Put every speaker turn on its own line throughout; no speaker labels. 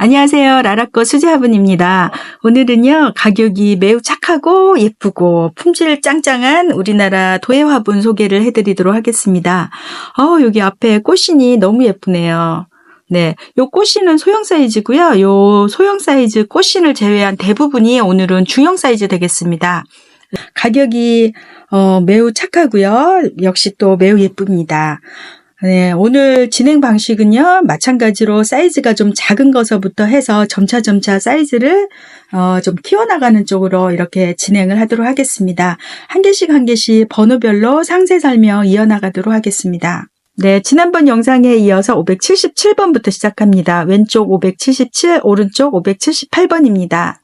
안녕하세요. 라라꺼 수제화분입니다. 오늘은요, 가격이 매우 착하고 예쁘고 품질 짱짱한 우리나라 도예화분 소개를 해드리도록 하겠습니다. 여기 앞에 꽃신이 너무 예쁘네요. 네, 요 꽃신은 소형 사이즈고요. 요 소형 사이즈 꽃신을 제외한 대부분이 오늘은 중형 사이즈 되겠습니다. 가격이 매우 착하고요. 역시 또 매우 예쁩니다. 네, 오늘 진행 방식은요, 마찬가지로 사이즈가 좀 작은 것부터 해서 점차 사이즈를 좀 키워나가는 쪽으로 이렇게 진행을 하도록 하겠습니다. 한 개씩 번호별로 상세 설명 이어나가도록 하겠습니다. 네, 지난번 영상에 이어서 577번부터 시작합니다. 왼쪽 577, 오른쪽 578번입니다.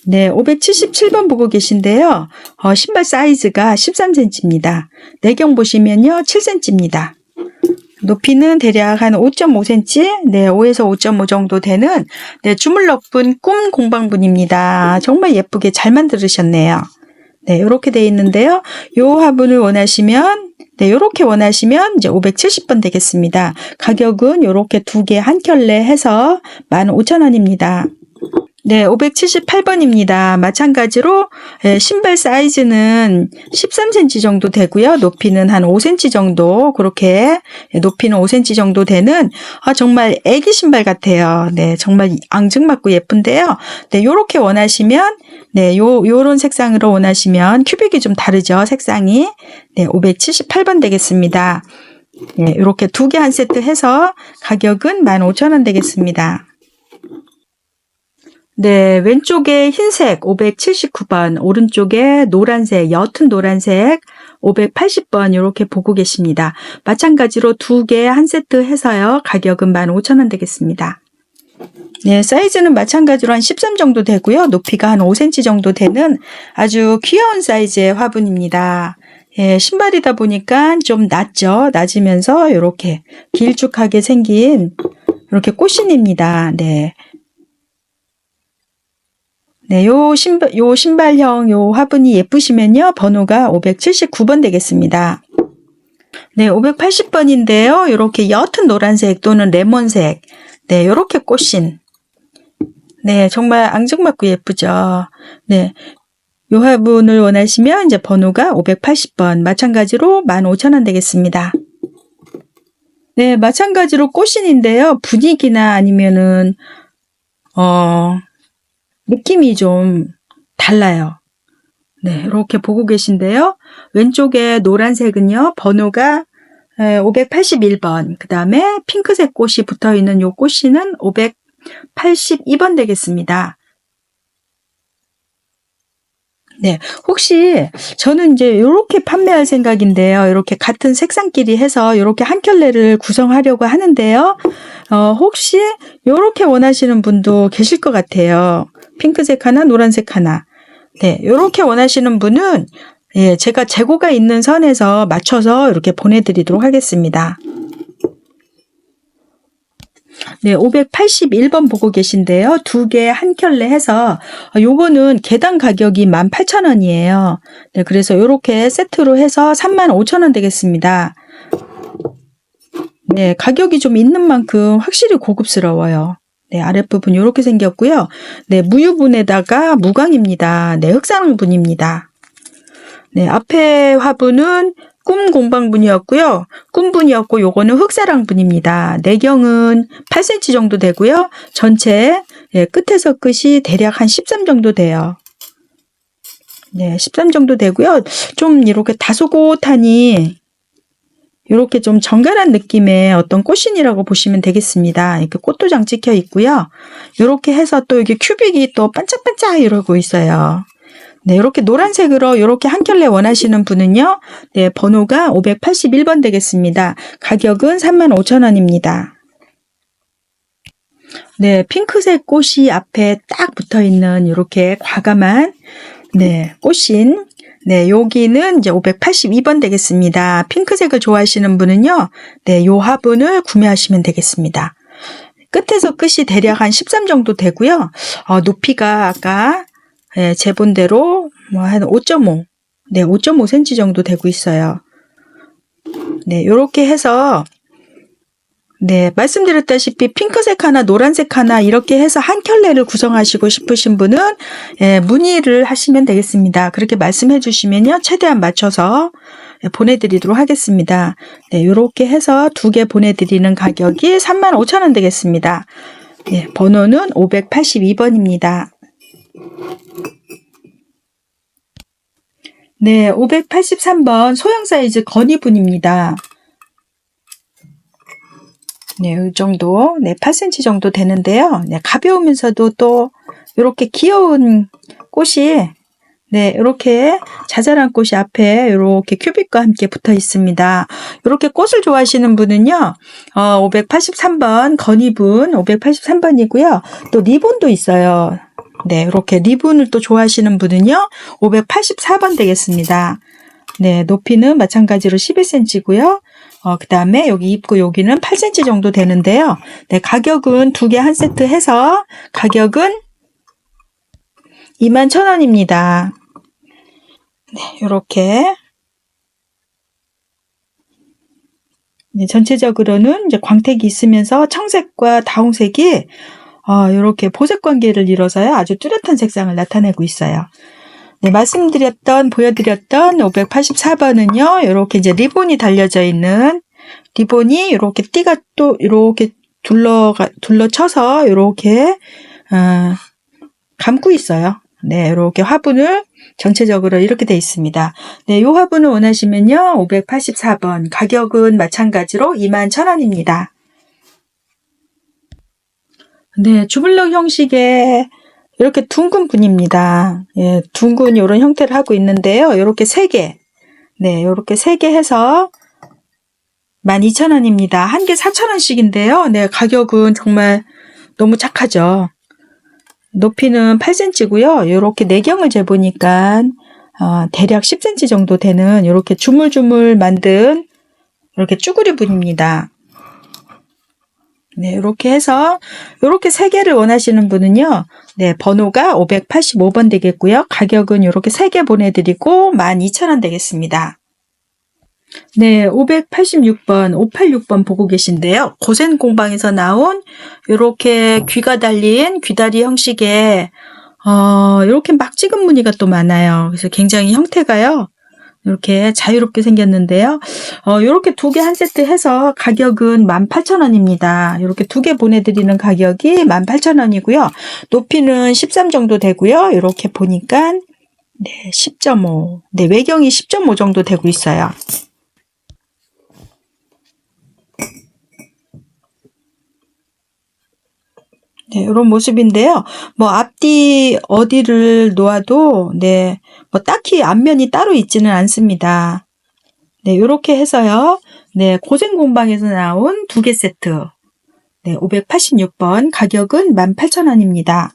네, 577번 보고 계신데요. 신발 사이즈가 13cm입니다. 내경 보시면요, 7cm입니다. 높이는 대략 한 5.5cm, 네, 5에서 5.5 정도 되는 네, 주물럭분 꿈 공방분입니다. 정말 예쁘게 잘 만들으셨네요. 네, 이렇게 되어 있는데요. 요 화분을 원하시면 네, 요렇게 원하시면 이제 570번 되겠습니다. 가격은 요렇게 두 개 한 켤레 해서 15,000원입니다. 네, 578번입니다. 마찬가지로 신발 사이즈는 13cm 정도 되고요. 높이는 한 5cm 정도, 그렇게 높이는 5cm 정도 되는 정말 애기 신발 같아요. 네, 정말 앙증맞고 예쁜데요. 네, 요렇게 원하시면 네, 요런 색상으로 원하시면 큐빅이 좀 다르죠, 색상이. 네, 578번 되겠습니다. 네, 요렇게 두 개 한 세트 해서 가격은 15,000원 되겠습니다. 네, 왼쪽에 흰색 579번, 오른쪽에 노란색, 옅은 노란색 580번 이렇게 보고 계십니다. 마찬가지로 두 개 한 세트 해서요. 가격은 15,000원 되겠습니다. 네, 사이즈는 마찬가지로 한 13 정도 되고요. 높이가 한 5cm 정도 되는 아주 귀여운 사이즈의 화분입니다. 예, 신발이다 보니까 좀 낮죠. 낮으면서 이렇게 길쭉하게 생긴 이렇게 꽃신입니다. 네. 네, 요 신발형 요 화분이 예쁘시면요. 번호가 579번 되겠습니다. 네, 580번인데요. 이렇게 옅은 노란색 또는 레몬색. 네, 요렇게 꽃신. 네, 정말 앙증맞고 예쁘죠. 네. 요 화분을 원하시면 이제 번호가 580번. 마찬가지로 15,000원 되겠습니다. 네, 마찬가지로 꽃신인데요. 분위기나 아니면은 느낌이 좀 달라요. 네, 이렇게 보고 계신데요. 왼쪽에 노란색은요, 번호가 581번. 그 다음에 핑크색 꽃이 붙어 있는 요 꽃이는 582번 되겠습니다. 네, 혹시 저는 이제 이렇게 판매할 생각인데요. 이렇게 같은 색상끼리 해서 이렇게 한 켤레를 구성하려고 하는데요. 혹시 이렇게 원하시는 분도 계실 것 같아요. 핑크색 하나, 노란색 하나. 네, 이렇게 원하시는 분은 예, 제가 재고가 있는 선에서 맞춰서 이렇게 보내드리도록 하겠습니다. 네, 581번 보고 계신데요. 두 개 한 켤레 해서 요거는 개당 가격이 18,000원이에요. 네, 그래서 이렇게 세트로 해서 35,000원 되겠습니다. 네, 가격이 좀 있는 만큼 확실히 고급스러워요. 네, 아랫부분 이렇게 생겼고요. 네, 무유분에다가 무광입니다. 네, 흑사랑분입니다. 네, 앞에 화분은 꿈 공방분이었고요. 꿈분이었고 요거는 흑사랑분입니다. 내경은 8cm 정도 되고요. 전체 예, 끝에서 끝이 대략 한 13 정도 돼요. 네, 13 정도 되고요. 좀 이렇게 다소곳하니 이렇게 좀 정갈한 느낌의 어떤 꽃신이라고 보시면 되겠습니다. 이렇게 꽃도장 찍혀 있고요. 이렇게 해서 또 이게 큐빅이 또 반짝반짝 이러고 있어요. 네, 이렇게 노란색으로 이렇게 한 켤레 원하시는 분은요. 네, 번호가 581번 되겠습니다. 가격은 35,000원입니다. 네, 핑크색 꽃이 앞에 딱 붙어 있는 이렇게 과감한 네, 꽃신. 네, 여기는 이제 582번 되겠습니다. 핑크색을 좋아하시는 분은요. 네, 요 화분을 구매하시면 되겠습니다. 끝에서 끝이 대략 한 13 정도 되고요. 높이가 아까 예, 제 본대로 뭐 한 5.5, 네, 5.5cm 정도 되고 있어요. 네, 요렇게 해서 네, 말씀드렸다시피 핑크색 하나, 노란색 하나 이렇게 해서 한 켤레를 구성하시고 싶으신 분은 문의를 하시면 되겠습니다. 그렇게 말씀해 주시면요, 최대한 맞춰서 보내드리도록 하겠습니다. 네, 이렇게 해서 2개 보내드리는 가격이 35,000원 되겠습니다. 네, 번호는 582번입니다. 네, 583번 소형 사이즈 건의분입니다. 네, 이 정도, 네, 8cm 정도 되는데요. 네, 가벼우면서도 또 이렇게 귀여운 꽃이, 네, 이렇게 자잘한 꽃이 앞에 이렇게 큐빅과 함께 붙어 있습니다. 이렇게 꽃을 좋아하시는 분은요, 583번 건의분 583번이고요. 또 리본도 있어요. 네, 이렇게 리본을 또 좋아하시는 분은요, 584번 되겠습니다. 네, 높이는 마찬가지로 11cm고요. 그 다음에 여기 입구 여기는 8cm 정도 되는데요. 네, 가격은 2개 한 세트 해서 가격은 21,000원입니다. 네, 요렇게. 네, 전체적으로는 이제 광택이 있으면서 청색과 다홍색이 요렇게 보색 관계를 이뤄서요. 아주 뚜렷한 색상을 나타내고 있어요. 네, 보여드렸던 584번은요, 요렇게 이제 리본이 달려져 있는, 리본이 요렇게 띠가 또 요렇게 둘러쳐서 요렇게, 감고 있어요. 네, 요렇게 화분을 전체적으로 이렇게 돼 있습니다. 네, 요 화분을 원하시면요, 584번. 가격은 마찬가지로 21,000원입니다. 네, 주블럭 형식의 이렇게 둥근 분입니다. 예, 둥근 이런 형태를 하고 있는데요. 이렇게 3개. 네, 이렇게 3개 해서 12,000원입니다. 한 개 4,000원씩인데요. 네, 가격은 정말 너무 착하죠. 높이는 8cm고요. 이렇게 내경을 재보니까 대략 10cm 정도 되는 이렇게 주물주물 만든 이렇게 쭈구리 분입니다. 네, 이렇게 해서 이렇게 3개를 원하시는 분은요. 네, 번호가 585번 되겠고요. 가격은 이렇게 3개 보내드리고 12,000원 되겠습니다. 네, 586번, 586번 보고 계신데요. 고센 공방에서 나온 이렇게 귀가 달린 귀다리 형식의 이렇게 막 찍은 무늬가 또 많아요. 그래서 굉장히 형태가요. 이렇게 자유롭게 생겼는데요. 이렇게 2개 한 세트 해서 가격은 18,000원입니다. 이렇게 2개 보내드리는 가격이 18,000원이고요. 높이는 13 정도 되고요. 이렇게 보니까 네, 10.5. 네, 외경이 10.5 정도 되고 있어요. 네, 이런 모습인데요. 뭐 앞뒤 어디를 놓아도 네, 뭐 딱히 앞면이 따로 있지는 않습니다. 네, 이렇게 해서요. 네, 고생 공방에서 나온 2개 세트. 네, 586번 가격은 18,000원입니다.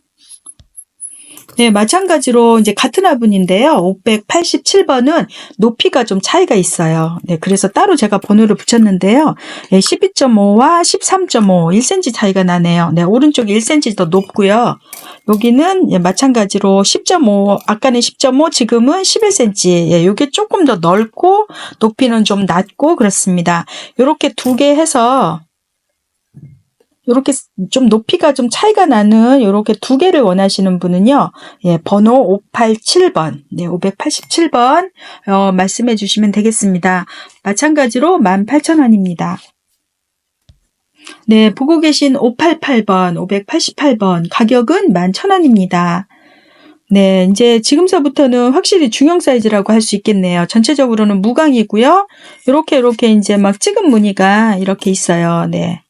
네, 마찬가지로 이제 같은 화분인데요. 587번은 높이가 좀 차이가 있어요. 네, 그래서 따로 제가 번호를 붙였는데요. 네, 12.5와 13.5, 1cm 차이가 나네요. 네, 오른쪽이 1cm 더 높고요. 여기는 예, 마찬가지로 10.5, 아까는 10.5, 지금은 11cm. 예, 이게 조금 더 넓고 높이는 좀 낮고 그렇습니다. 이렇게 2개 해서 이렇게 좀 높이가 좀 차이가 나는 이렇게 2개를 원하시는 분은요. 예, 번호 587번. 네, 587번 말씀해 주시면 되겠습니다. 마찬가지로 18,000원입니다. 네, 보고 계신 588번, 588번 가격은 11,000원입니다. 네, 이제 지금서부터는 확실히 중형 사이즈라고 할 수 있겠네요. 전체적으로는 무광이고요. 이렇게 이제 막 찍은 무늬가 이렇게 있어요. 네.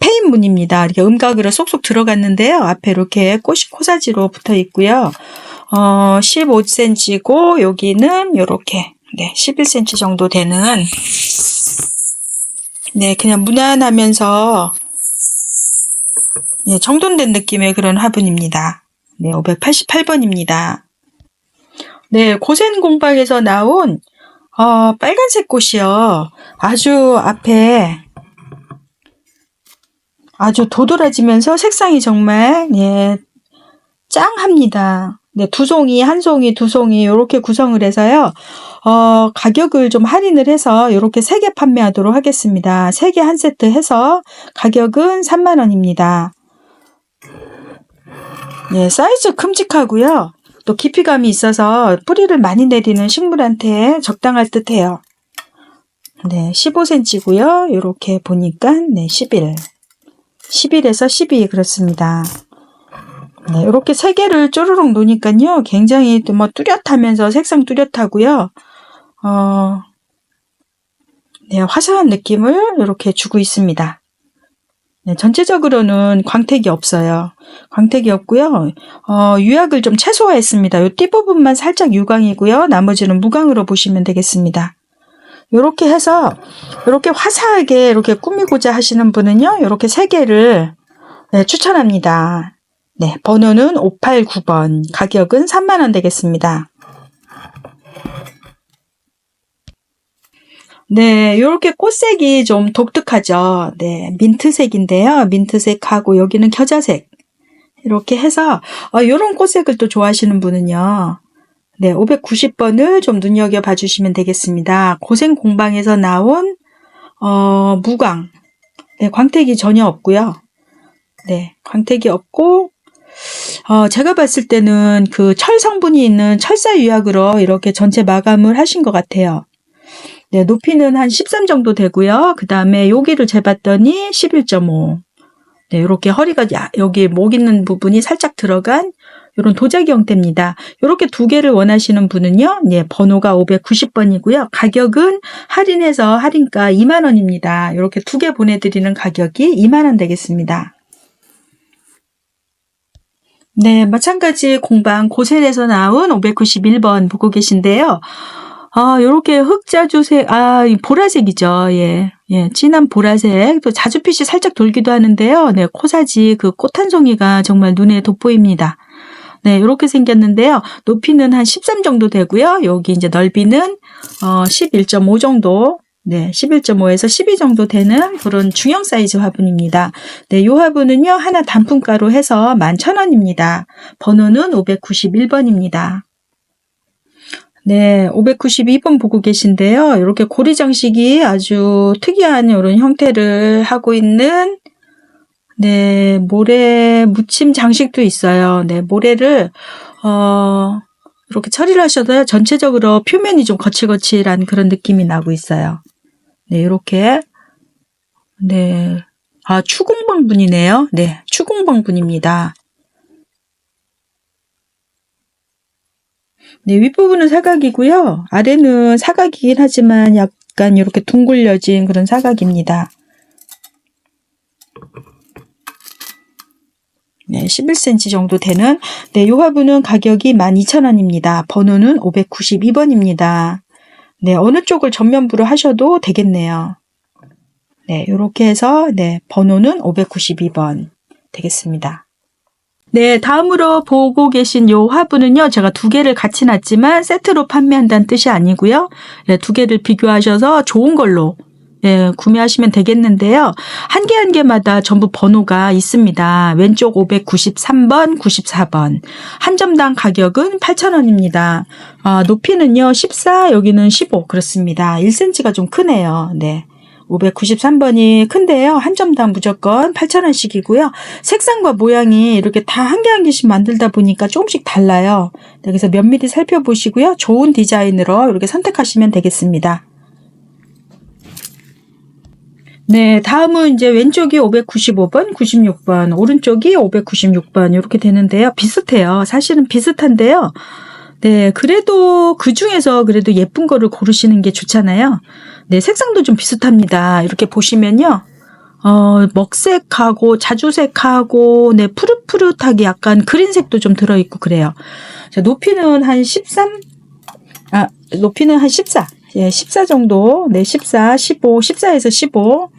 페인 무늬입니다. 이렇게 음각으로 쏙쏙 들어갔는데요. 앞에 이렇게 꽃이 코사지로 붙어 있고요. 15cm고 여기는 이렇게 네, 11cm 정도 되는 네, 그냥 무난하면서 네, 정돈된 느낌의 그런 화분입니다. 네, 588번입니다. 네, 고센 공방에서 나온 빨간색 꽃이요. 아주 앞에 아주 도드라지면서 색상이 정말 예, 짱합니다. 네, 두 송이, 한 송이, 두 송이 이렇게 구성을 해서요. 가격을 좀 할인을 해서 이렇게 3개 판매하도록 하겠습니다. 3개 한 세트 해서 가격은 3만 원입니다. 네, 사이즈 큼직하고요. 또 깊이감이 있어서 뿌리를 많이 내리는 식물한테 적당할 듯해요. 네, 15cm고요. 이렇게 보니까 네, 11에서 12 그렇습니다. 네, 이렇게 3개를 쪼르륵 놓으니까요. 굉장히 또 뭐 뚜렷하면서 색상 뚜렷하고요. 네, 화사한 느낌을 이렇게 주고 있습니다. 네, 전체적으로는 광택이 없어요. 광택이 없고요. 유약을 좀 최소화했습니다. 이 띠부분만 살짝 유광이고요. 나머지는 무광으로 보시면 되겠습니다. 이렇게 해서 이렇게 화사하게 이렇게 꾸미고자 하시는 분은요. 이렇게 3개를 네, 추천합니다. 네, 번호는 589번, 가격은 3만 원 되겠습니다. 네, 이렇게 꽃색이 좀 독특하죠. 네, 민트색인데요. 민트색하고 여기는 겨자색. 이렇게 해서 이런 꽃색을 또 좋아하시는 분은요. 네, 590번을 좀 눈여겨봐 주시면 되겠습니다. 고생공방에서 나온 무광. 네, 광택이 전혀 없고요. 네, 광택이 없고 제가 봤을 때는 그 철 성분이 있는 철사 유약으로 이렇게 전체 마감을 하신 것 같아요. 네, 높이는 한 13 정도 되고요. 그 다음에 여기를 재봤더니 11.5. 네, 이렇게 허리가 여기 목 있는 부분이 살짝 들어간 이런 도자기 형태입니다. 이렇게 2개를 원하시는 분은요. 네, 번호가 590번이고요. 가격은 할인해서 할인가 2만 원입니다. 이렇게 2개 보내드리는 가격이 2만 원 되겠습니다. 네, 마찬가지 공방 고셀에서 나온 591번 보고 계신데요. 요렇게 흑자주색, 보라색이죠. 예, 진한 보라색. 또 자주빛이 살짝 돌기도 하는데요. 네, 코사지 그 꽃 한 송이가 정말 눈에 돋보입니다. 네, 이렇게 생겼는데요. 높이는 한 13 정도 되고요. 여기 이제 넓이는 11.5 정도. 네, 11.5에서 12 정도 되는 그런 중형 사이즈 화분입니다. 네, 이 화분은요, 하나 단품가로 해서 11,000원입니다. 번호는 591번입니다. 네, 592번 보고 계신데요. 이렇게 고리 장식이 아주 특이한 이런 형태를 하고 있는 네, 모래 무침 장식도 있어요. 네, 모래를 이렇게 처리를 하셔도 전체적으로 표면이 좀 거칠거칠한 그런 느낌이 나고 있어요. 네, 이렇게 네, 추공방분이네요. 네, 추공방분입니다. 네, 윗부분은 사각이고요. 아래는 사각이긴 하지만 약간 이렇게 둥글려진 그런 사각입니다. 네, 11cm 정도 되는 네, 이 화분은 가격이 12,000원입니다. 번호는 592번입니다. 네, 어느 쪽을 전면부로 하셔도 되겠네요. 네, 이렇게 해서 네, 번호는 592번 되겠습니다. 네, 다음으로 보고 계신 요 화분은요, 제가 2개를 같이 놨지만 세트로 판매한다는 뜻이 아니고요. 네, 2개를 비교하셔서 좋은 걸로 네, 구매하시면 되겠는데요. 한 개 한 개마다 전부 번호가 있습니다. 왼쪽 593번, 94번. 한 점당 가격은 8,000원입니다. 높이는요, 14, 여기는 15 그렇습니다. 1cm가 좀 크네요. 네. 593번이 큰데요. 한 점당 무조건 8,000원씩이고요. 색상과 모양이 이렇게 다 한 개 한 개씩 만들다 보니까 조금씩 달라요. 네, 그래서 면밀히 살펴보시고요. 좋은 디자인으로 이렇게 선택하시면 되겠습니다. 네, 다음은 이제 왼쪽이 595번, 96번, 오른쪽이 596번 이렇게 되는데요. 비슷해요. 사실은 비슷한데요. 네, 그래도 그 중에서 그래도 예쁜 거를 고르시는 게 좋잖아요. 네, 색상도 좀 비슷합니다. 이렇게 보시면요. 먹색하고 자주색하고 네, 푸릇푸릇하게 약간 그린색도 좀 들어있고 그래요. 자, 높이는 한 13, 높이는 한 14. 예, 14 정도, 네, 14, 15, 14에서 15,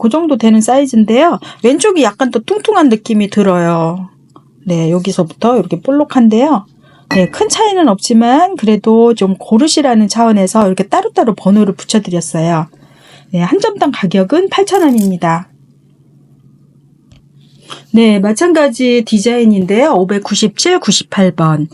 그 정도 되는 사이즈인데요. 왼쪽이 약간 더 퉁퉁한 느낌이 들어요. 네, 여기서부터 이렇게 볼록한데요. 네, 큰 차이는 없지만 그래도 좀 고르시라는 차원에서 이렇게 따로따로 번호를 붙여드렸어요. 네, 한 점당 가격은 8,000원입니다. 네, 마찬가지 디자인인데요. 597, 98번.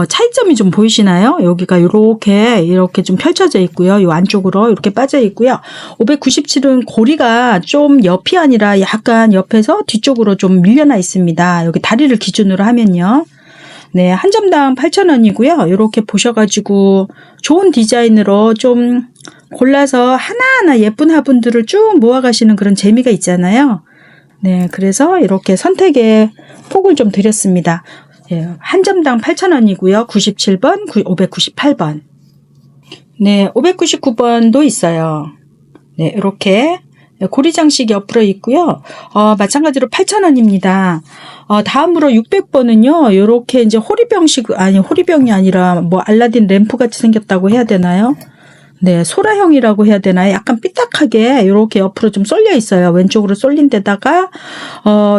차이점이 좀 보이시나요? 여기가 이렇게 좀 펼쳐져 있고요. 요 안쪽으로 이렇게 빠져 있고요. 597은 고리가 좀 옆이 아니라 약간 옆에서 뒤쪽으로 좀 밀려나 있습니다. 여기 다리를 기준으로 하면요. 네, 한 점당 8,000원이고요. 이렇게 보셔가지고 좋은 디자인으로 좀 골라서 하나하나 예쁜 화분들을 쭉 모아가시는 그런 재미가 있잖아요. 네, 그래서 이렇게 선택의 폭을 좀 드렸습니다. 예, 한 점당 8,000원이고요. 97번, 598번. 네, 599번도 있어요. 네, 이렇게 고리 장식 옆으로 있고요. 마찬가지로 8,000원입니다. 다음으로 600번은요. 이렇게 이제 호리병이 아니라 뭐 알라딘 램프 같이 생겼다고 해야 되나요? 네, 소라형이라고 해야 되나요? 약간 삐딱하게 이렇게 옆으로 좀 쏠려 있어요. 왼쪽으로 쏠린 데다가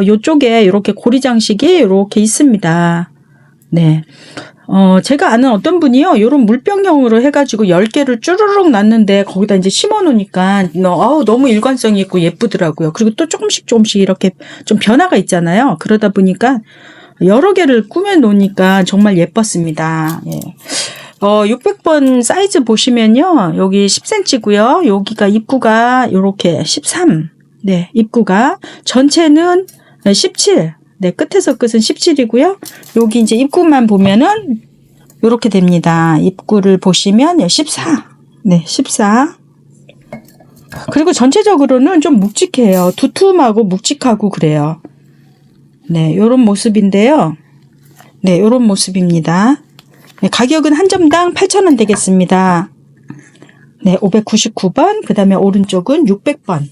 요쪽에 이렇게 고리 장식이 이렇게 있습니다. 네. 제가 아는 어떤 분이요, 요런 물병형으로 해가지고 10개를 쭈르륵 놨는데, 거기다 이제 심어 놓으니까, 너무 일관성이 있고 예쁘더라고요. 그리고 또 조금씩 이렇게 좀 변화가 있잖아요. 그러다 보니까, 여러 개를 꾸며 놓으니까 정말 예뻤습니다. 예. 600번 사이즈 보시면요, 여기 10cm고요. 여기가 입구가 요렇게 13. 네, 입구가. 전체는 17. 네, 끝에서 끝은 17이고요. 여기 이제 입구만 보면은 이렇게 됩니다. 입구를 보시면 14. 네, 14. 그리고 전체적으로는 좀 묵직해요. 두툼하고 묵직하고 그래요. 네, 요런 모습인데요. 네, 요런 모습입니다. 네, 가격은 한 점당 8,000원 되겠습니다. 네, 599번. 그 다음에 오른쪽은 600번.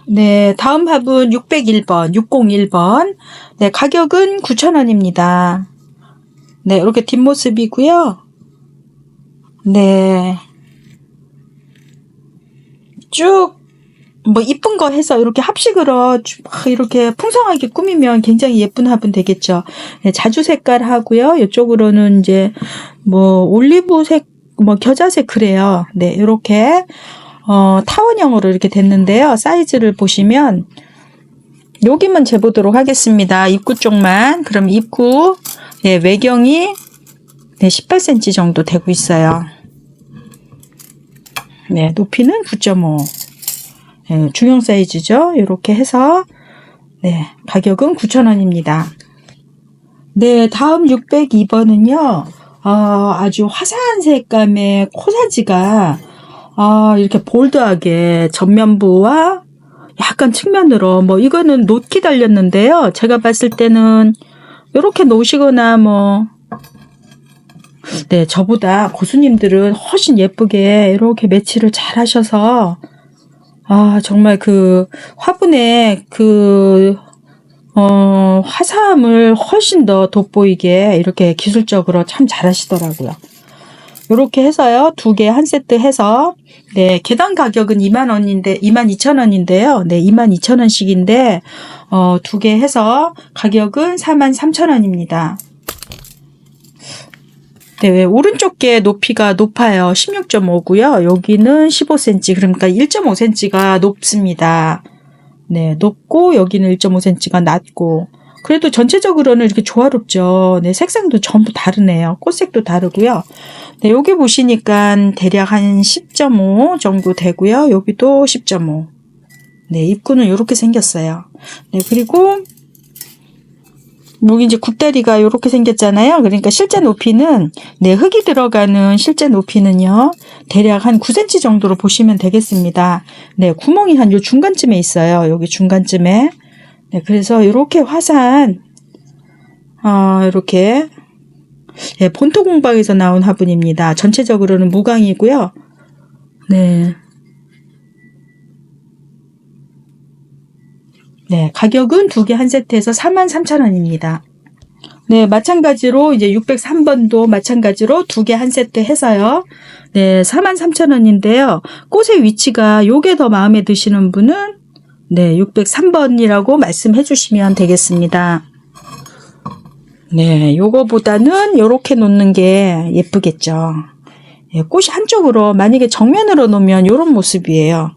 네, 다음 합은 601번, 601번. 네, 가격은 9,000원입니다. 네, 이렇게 뒷모습이고요. 네. 쭉, 이쁜 거 해서 이렇게 합식으로 이렇게 풍성하게 꾸미면 굉장히 예쁜 화분 되겠죠. 네, 자주 색깔 하고요. 이쪽으로는 이제, 올리브색, 겨자색 그래요. 네, 이렇게. 타원형으로 이렇게 됐는데요. 사이즈를 보시면 여기만 재보도록 하겠습니다. 입구 쪽만. 그럼 입구 네, 외경이 네, 18cm 정도 되고 있어요. 네, 높이는 9.5. 네, 중형 사이즈죠. 이렇게 해서 네, 가격은 9,000원입니다. 네, 다음 602번은요. 아주 화사한 색감의 코사지가 이렇게 볼드하게 전면부와 약간 측면으로 이거는 놋기 달렸는데요. 제가 봤을 때는 이렇게 놓으시거나 네, 저보다 고수님들은 훨씬 예쁘게 이렇게 매치를 잘 하셔서 정말 그 화분의 화사함을 훨씬 더 돋보이게 이렇게 기술적으로 참 잘하시더라고요. 이렇게 해서요. 2개 한 세트 해서 네, 개당 가격은 22,000원인데요. 네, 22,000원씩인데 2개 해서 가격은 43,000원입니다. 네, 오른쪽 게 높이가 높아요. 16.5고요. 여기는 15cm, 그러니까 1.5cm가 높습니다. 네, 높고 여기는 1.5cm가 낮고. 그래도 전체적으로는 이렇게 조화롭죠. 네, 색상도 전부 다르네요. 꽃색도 다르고요. 네, 여기 보시니까 대략 한 10.5 정도 되고요. 여기도 10.5. 네, 입구는 이렇게 생겼어요. 네, 그리고 여기 이제 굽다리가 이렇게 생겼잖아요. 그러니까 실제 높이는 네, 흙이 들어가는 실제 높이는요. 대략 한 9cm 정도로 보시면 되겠습니다. 네, 구멍이 한 요 중간쯤에 있어요. 여기 중간쯤에. 네, 그래서 이렇게 화사한 이렇게 예, 본토 공방에서 나온 화분입니다. 전체적으로는 무광이고요. 네. 네, 가격은 2개 한 세트에서 43,000원입니다. 네, 마찬가지로 이제 603번도 마찬가지로 2개 한 세트 해서요. 네, 43,000원인데요. 꽃의 위치가 요게 더 마음에 드시는 분은 네, 603번이라고 말씀해 주시면 되겠습니다. 네, 요거보다는 요렇게 놓는 게 예쁘겠죠. 예, 꽃이 한쪽으로 만약에 정면으로 놓으면 요런 모습이에요.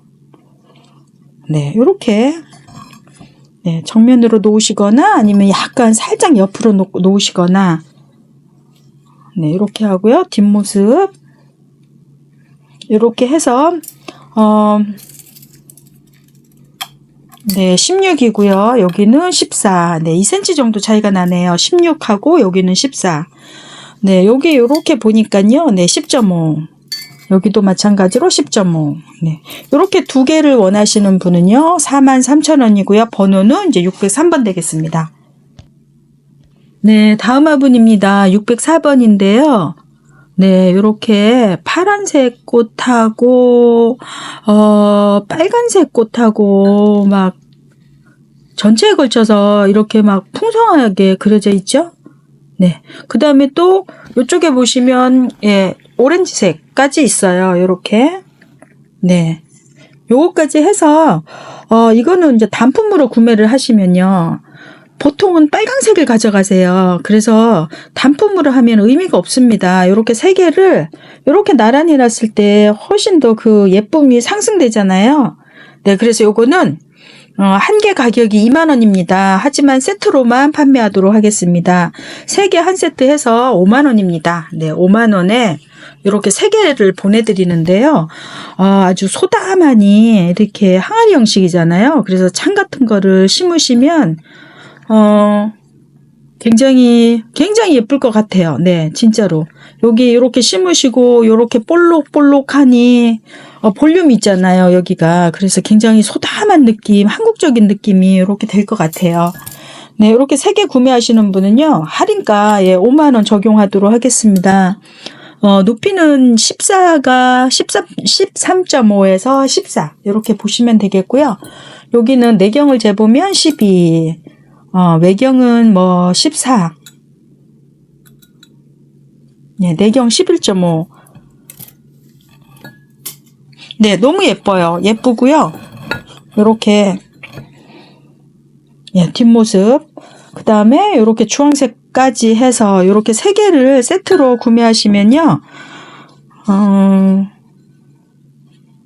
네, 요렇게 네, 정면으로 놓으시거나 아니면 약간 살짝 옆으로 놓으시거나 네, 이렇게 하고요. 뒷모습 이렇게 해서 네, 16이고요. 여기는 14. 네, 2cm 정도 차이가 나네요. 16하고 여기는 14. 네, 여기 이렇게 보니까요. 네, 10.5. 여기도 마찬가지로 10.5. 네. 이렇게 두 개를 원하시는 분은요. 43,000원이고요. 번호는 이제 603번 되겠습니다. 네, 다음 화분입니다. 604번인데요. 네, 이렇게 파란색 꽃하고 빨간색 꽃하고 막 전체에 걸쳐서 이렇게 막 풍성하게 그려져 있죠? 네. 그다음에 또 이쪽에 보시면 예, 오렌지색까지 있어요. 이렇게. 네. 요거까지 해서 이거는 이제 단품으로 구매를 하시면요. 보통은 빨강색을 가져가세요. 그래서 단품으로 하면 의미가 없습니다. 이렇게 세 개를 이렇게 나란히 놨을 때 훨씬 더 그 예쁨이 상승되잖아요. 네, 그래서 요거는 한 개 가격이 2만원입니다. 하지만 세트로만 판매하도록 하겠습니다. 세 개 한 세트 해서 5만원입니다. 네, 5만원에 이렇게 세 개를 보내드리는데요. 아주 소담하니 이렇게 항아리 형식이잖아요. 그래서 창 같은 거를 심으시면 굉장히 예쁠 것 같아요. 네, 진짜로. 여기 이렇게 심으시고 이렇게 볼록볼록하니 볼륨이 있잖아요. 여기가. 그래서 굉장히 소담한 느낌, 한국적인 느낌이 이렇게 될 것 같아요. 네, 이렇게 세 개 구매하시는 분은요. 할인가에 5만원 적용하도록 하겠습니다. 높이는 13.5에서 14 이렇게 보시면 되겠고요. 여기는 내경을 재보면 12, 외경은 뭐 14, 네, 내경 11.5. 네, 너무 예뻐요. 예쁘고요. 이렇게 예, 뒷모습. 그 다음에 이렇게 주황색까지 해서 이렇게 세 개를 세트로 구매하시면요.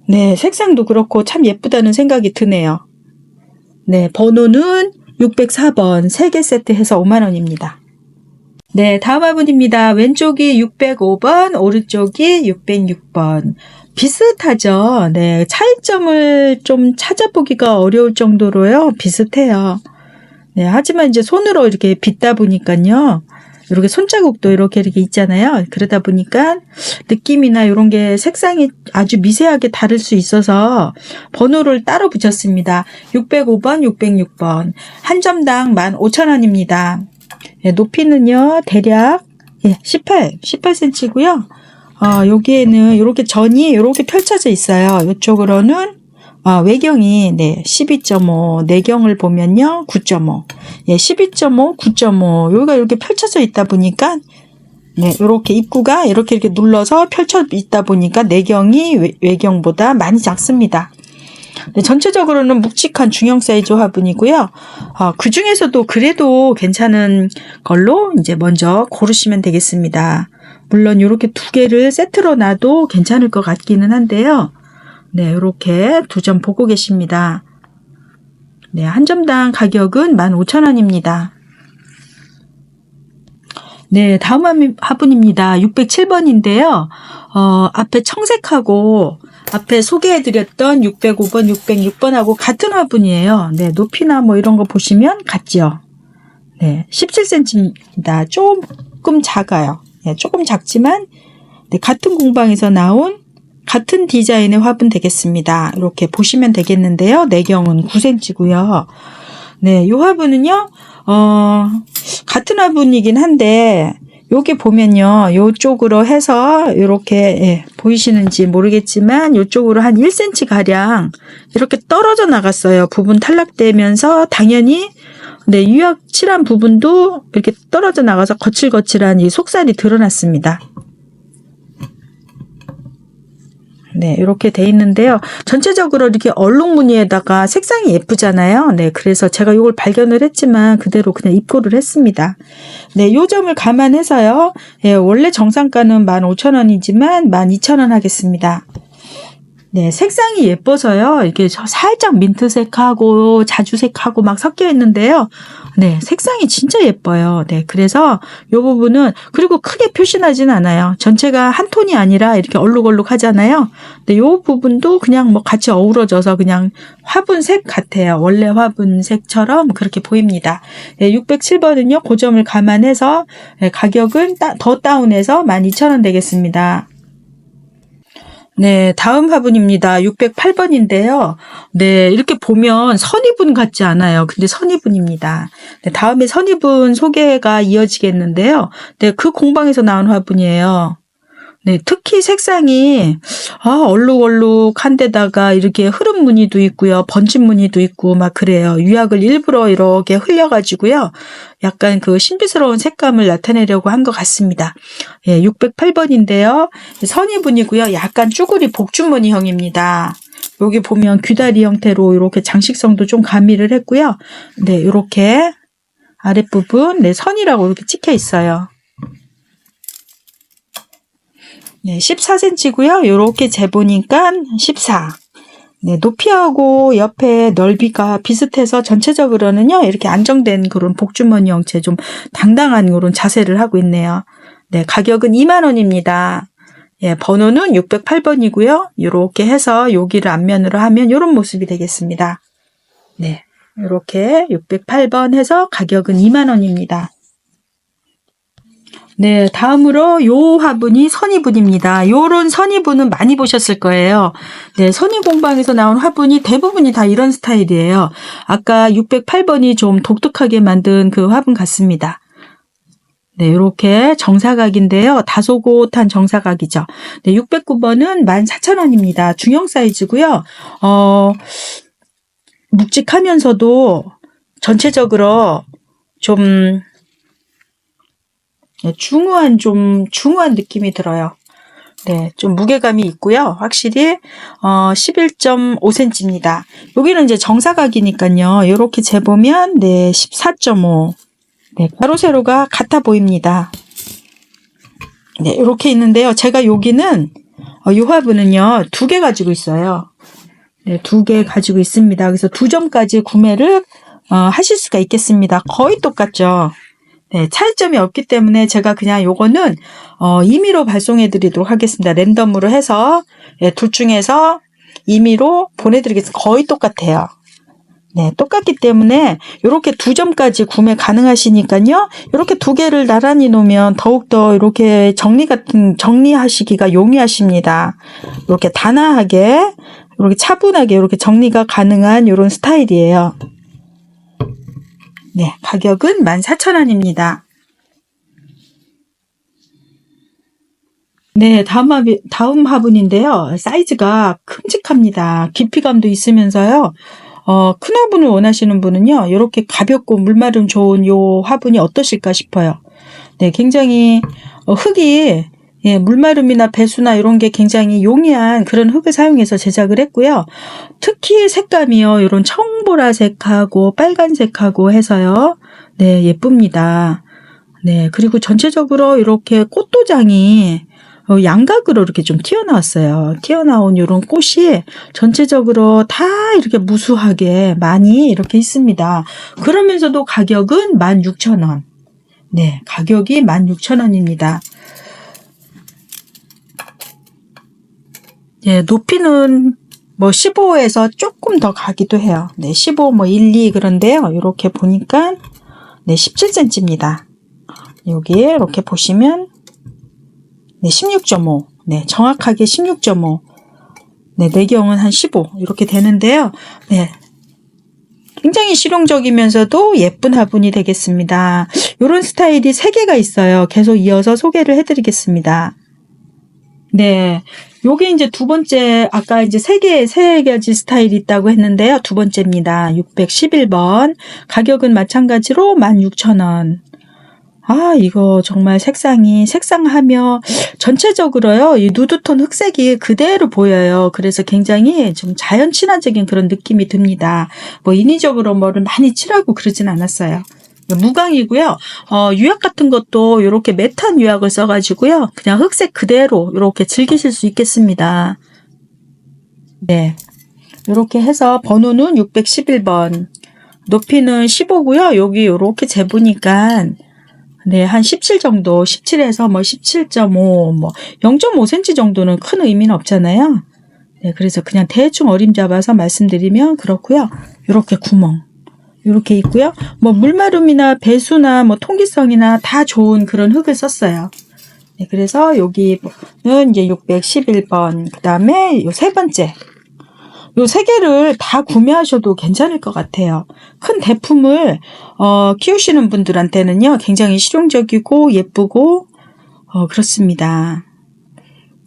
네, 색상도 그렇고 참 예쁘다는 생각이 드네요. 네, 번호는 604번 3개 세트 해서 5만원입니다. 네, 다음 화분입니다. 왼쪽이 605번, 오른쪽이 606번. 비슷하죠? 네, 차이점을 좀 찾아보기가 어려울 정도로요. 비슷해요. 네, 하지만 이제 손으로 이렇게 빗다 보니까요. 이렇게 손자국도 이렇게 있잖아요. 그러다 보니까 느낌이나 이런 게 색상이 아주 미세하게 다를 수 있어서 번호를 따로 붙였습니다. 605번, 606번. 한 점당 15,000원입니다. 네, 높이는요, 대략 18cm고요. 여기에는 이렇게 전이 이렇게 펼쳐져 있어요. 이쪽으로는 외경이 12.5, 내경을 보면요 9.5, 12.5, 9.5 여기가 이렇게 펼쳐져 있다 보니까 네, 이렇게 입구가 이렇게 눌러서 펼쳐 있다 보니까 내경이 외경보다 많이 작습니다. 네, 전체적으로는 묵직한 중형 사이즈 화분이고요. 그 중에서도 그래도 괜찮은 걸로 이제 먼저 고르시면 되겠습니다. 물론 이렇게 두 개를 세트로 놔도 괜찮을 것 같기는 한데요. 네, 이렇게 두 점 보고 계십니다. 네, 한 점당 가격은 15,000원입니다. 네, 다음 화분입니다. 607번인데요. 앞에 청색하고 앞에 소개해드렸던 605번, 606번하고 같은 화분이에요. 네, 높이나 뭐 이런 거 보시면 같죠. 네, 17cm입니다. 조금 작아요. 네, 조금 작지만 네, 같은 공방에서 나온 같은 디자인의 화분 되겠습니다. 이렇게 보시면 되겠는데요. 내경은 9cm고요. 네, 이 화분은요, 같은 화분이긴 한데, 여기 보면요, 요쪽으로 해서, 이렇게, 보이시는지 모르겠지만, 요쪽으로 한 1cm 가량, 이렇게 떨어져 나갔어요. 부분 탈락되면서, 당연히, 네, 유약 칠한 부분도 이렇게 떨어져 나가서 거칠거칠한 이 속살이 드러났습니다. 네, 이렇게 돼 있는데요. 전체적으로 이렇게 얼룩무늬에다가 색상이 예쁘잖아요. 네, 그래서 제가 이걸 발견을 했지만 그대로 그냥 입고를 했습니다. 네, 요 점을 감안해서요. 예, 원래 정상가는 15,000원이지만 12,000원 하겠습니다. 네, 색상이 예뻐서요. 이게 살짝 민트색하고 자주색하고 막 섞여 있는데요. 네, 색상이 진짜 예뻐요. 네, 그래서 이 부분은 그리고 크게 표시나진 않아요. 전체가 한 톤이 아니라 이렇게 얼룩얼룩 하잖아요. 근데 이 부분도 그냥 뭐 같이 어우러져서 그냥 화분색 같아요. 원래 화분색처럼 그렇게 보입니다. 네, 607번은요. 그 점을 감안해서 가격은 더 다운해서 12,000원 되겠습니다. 네, 다음 화분입니다. 608번인데요. 네, 이렇게 보면 선입분 같지 않아요. 근데 선입분입니다. 네, 다음에 선입분 소개가 이어지겠는데요. 네, 그 공방에서 나온 화분이에요. 네, 특히 색상이 얼룩얼룩한 데다가 이렇게 흐름 무늬도 있고요. 번짐 무늬도 있고 막 그래요. 유약을 일부러 이렇게 흘려가지고요. 약간 그 신비스러운 색감을 나타내려고 한 것 같습니다. 예, 608번인데요. 선이분이고요. 약간 쭈구리 복주머니형입니다. 여기 보면 귀다리 형태로 이렇게 장식성도 좀 가미를 했고요. 네, 이렇게 아랫부분 네, 선이라고 이렇게 찍혀 있어요. 네, 14cm고요. 이렇게 재보니까 14. 네, 높이하고 옆에 넓이가 비슷해서 전체적으로는요, 이렇게 안정된 그런 복주머니 형체 좀 당당한 그런 자세를 하고 있네요. 네, 가격은 20,000원입니다. 예, 번호는 608번이고요. 이렇게 해서 여기를 앞면으로 하면 이런 모습이 되겠습니다. 네, 이렇게 608번 해서 가격은 20,000원입니다. 네, 다음으로 요 화분이 선이분입니다. 요런 선이분은 많이 보셨을 거예요. 네, 선이공방에서 나온 화분이 대부분이 다 이런 스타일이에요. 아까 608번이 좀 독특하게 만든 그 화분 같습니다. 네, 이렇게 정사각인데요. 다소곳한 정사각이죠. 네, 609번은 14,000원입니다. 중형 사이즈고요. 묵직하면서도 전체적으로 좀 중후한 느낌이 들어요. 네, 좀 무게감이 있고요. 확실히 11.5cm입니다. 여기는 이제 정사각이니까요. 이렇게 재보면 네, 14.5. 네, 가로 세로가 같아 보입니다. 네, 이렇게 있는데요. 제가 여기는 이 화분은요, 2개 가지고 있어요. 네, 2개 가지고 있습니다. 그래서 2점까지 구매를 하실 수가 있겠습니다. 거의 똑같죠. 네, 차이점이 없기 때문에 제가 그냥 요거는 임의로 발송해 드리도록 하겠습니다. 랜덤으로 해서 둘 중에서 임의로 보내드리겠습니다. 거의 똑같아요. 네, 똑같기 때문에 이렇게 2점까지 구매 가능하시니까요. 이렇게 2개를 나란히 놓으면 더욱더 이렇게 정리하시기가 용이하십니다. 이렇게 단아하게, 이렇게 차분하게 이렇게 정리가 가능한 이런 스타일이에요. 네, 가격은 14,000원입니다. 네, 다음 화분인데요. 사이즈가 큼직합니다. 깊이감도 있으면서요. 큰 화분을 원하시는 분은요, 이렇게 가볍고 물마름 좋은 요 화분이 어떠실까 싶어요. 네, 굉장히 흙이 물마름이나 배수나 이런 게 굉장히 용이한 그런 흙을 사용해서 제작을 했고요. 특히 색감이요, 이런 청보라색하고 빨간색하고 해서요. 네, 예쁩니다. 네, 그리고 전체적으로 이렇게 꽃도장이 양각으로 이렇게 좀 튀어나왔어요. 튀어나온 이런 꽃이 전체적으로 다 이렇게 무수하게 많이 이렇게 있습니다. 그러면서도 가격은 16,000원. 네, 가격이 16,000원입니다. 예, 높이는 뭐 15에서 조금 더 가기도 해요. 네, 15, 뭐 1, 2 그런데요. 이렇게 보니까 네, 17cm입니다. 여기 이렇게 보시면 네, 16.5. 네, 정확하게 16.5. 네, 내경은 한 15. 이렇게 되는데요. 네. 굉장히 실용적이면서도 예쁜 화분이 되겠습니다. 이런 스타일이 3개가 있어요. 계속 이어서 소개를 해드리겠습니다. 네. 요게 이제 두 번째, 아까 이제 세 가지 스타일이 있다고 했는데요. 두 번째입니다. 611번. 가격은 마찬가지로 16,000원. 이거 정말 색상하며 전체적으로요, 이 누드톤 흑색이 그대로 보여요. 그래서 굉장히 좀 자연 친화적인 그런 느낌이 듭니다. 뭐 인위적으로 뭐를 많이 칠하고 그러진 않았어요. 무광이고요. 유약 같은 것도 이렇게 매트한 유약을 써가지고요. 그냥 흑색 그대로 이렇게 즐기실 수 있겠습니다. 네. 이렇게 해서 번호는 611번. 높이는 15고요. 여기 이렇게 재보니까 네, 한 17 정도, 17에서 뭐 17.5, 뭐 0.5cm 정도는 큰 의미는 없잖아요. 네, 그래서 그냥 대충 어림 잡아서 말씀드리면 그렇고요. 이렇게 구멍, 이렇게 있고요. 뭐 물마름이나 배수나 뭐 통기성이나 다 좋은 그런 흙을 썼어요. 네, 그래서 여기는 이제 611번, 그 다음에 요 세 번째. 요 세 개를 다 구매하셔도 괜찮을 것 같아요. 큰 대품을 키우시는 분들한테는요 굉장히 실용적이고 예쁘고 그렇습니다.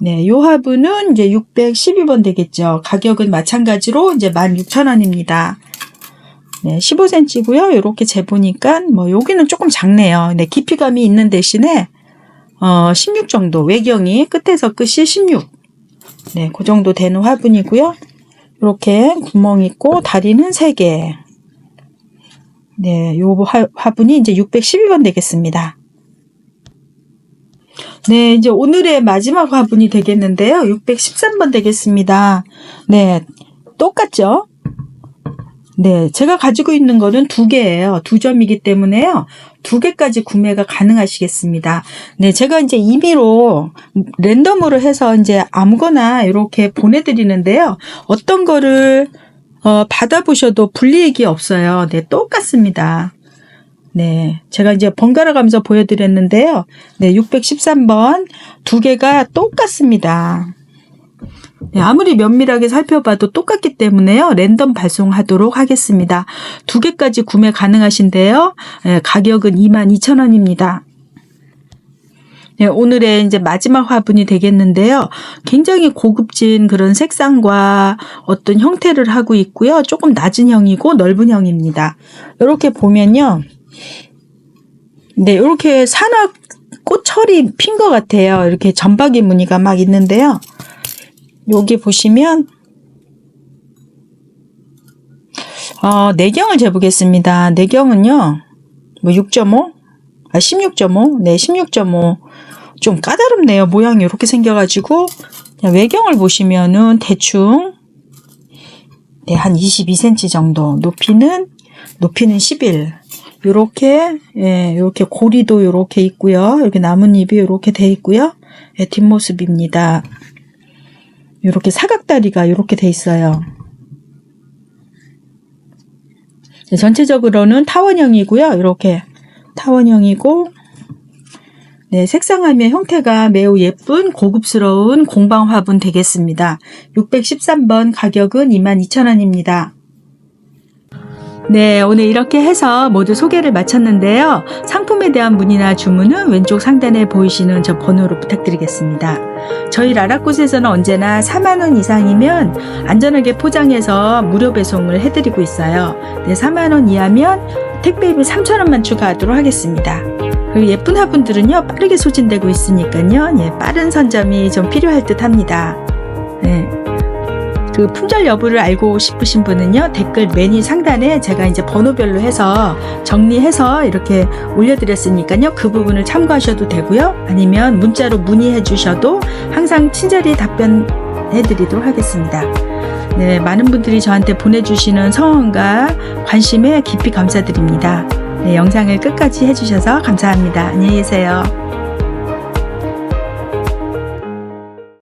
네, 요 화분은 이제 612번 되겠죠. 가격은 마찬가지로 이제 16,000원입니다. 네, 15cm고요. 이렇게 재보니까 뭐 여기는 조금 작네요. 네, 깊이감이 있는 대신에 16 정도, 외경이 끝에서 끝이 16. 네, 그 정도 되는 화분이고요. 이렇게 구멍 있고 다리는 3개. 네, 요 화분이 이제 612번 되겠습니다. 네, 이제 오늘의 마지막 화분이 되겠는데요. 613번 되겠습니다. 네, 똑같죠? 네, 제가 가지고 있는 거는 2개예요. 2점이기 때문에요. 2개까지 구매가 가능하시겠습니다. 네, 제가 이제 임의로 랜덤으로 해서 이제 아무거나 이렇게 보내드리는데요. 어떤 거를 받아보셔도 불리익이 없어요. 네, 똑같습니다. 네, 제가 이제 번갈아 가면서 보여드렸는데요. 네, 613번 2개가 똑같습니다. 네, 아무리 면밀하게 살펴봐도 똑같기 때문에요. 랜덤 발송하도록 하겠습니다. 2개까지 구매 가능하신데요. 네, 가격은 22,000원입니다. 네, 오늘의 이제 마지막 화분이 되겠는데요. 굉장히 고급진 그런 색상과 어떤 형태를 하고 있고요. 조금 낮은 형이고 넓은 형입니다. 이렇게 보면요. 네, 이렇게 산악 꽃철이 핀 것 같아요. 이렇게 점박이 무늬가 막 있는데요. 여기 보시면 내경을 재보겠습니다. 내경은요. 뭐 6.5? 16.5? 네, 16.5. 좀 까다롭네요. 모양이 이렇게 생겨가지고 외경을 보시면은 대충 네, 한 22cm 정도. 높이는 11. 요렇게 요렇게 고리도 요렇게 있고요. 이렇게 나뭇잎이 요렇게 돼 있고요. 예, 뒷모습입니다. 요렇게 사각다리가 요렇게 돼 있어요. 네, 전체적으로는 타원형이고요. 이렇게 타원형이고 네, 색상하면 형태가 매우 예쁜 고급스러운 공방 화분 되겠습니다. 613번 가격은 22,000원입니다. 네, 오늘 이렇게 해서 모두 소개를 마쳤는데요. 상품에 대한 문의나 주문은 왼쪽 상단에 보이시는 저 번호로 부탁드리겠습니다. 저희 라라꽃에서는 언제나 4만원 이상이면 안전하게 포장해서 무료 배송을 해드리고 있어요. 네, 4만원 이하면 택배비 3,000원만 추가하도록 하겠습니다. 그리고 예쁜 화분들은요, 빠르게 소진되고 있으니까요. 예, 빠른 선점이 좀 필요할 듯 합니다. 네. 그 품절 여부를 알고 싶으신 분은요, 댓글 메뉴 상단에 제가 이제 번호별로 해서 정리해서 이렇게 올려드렸으니까요, 그 부분을 참고하셔도 되고요. 아니면 문자로 문의해 주셔도 항상 친절히 답변해 드리도록 하겠습니다. 네, 많은 분들이 저한테 보내주시는 성원과 관심에 깊이 감사드립니다. 네, 영상을 끝까지 해주셔서 감사합니다. 안녕히 계세요.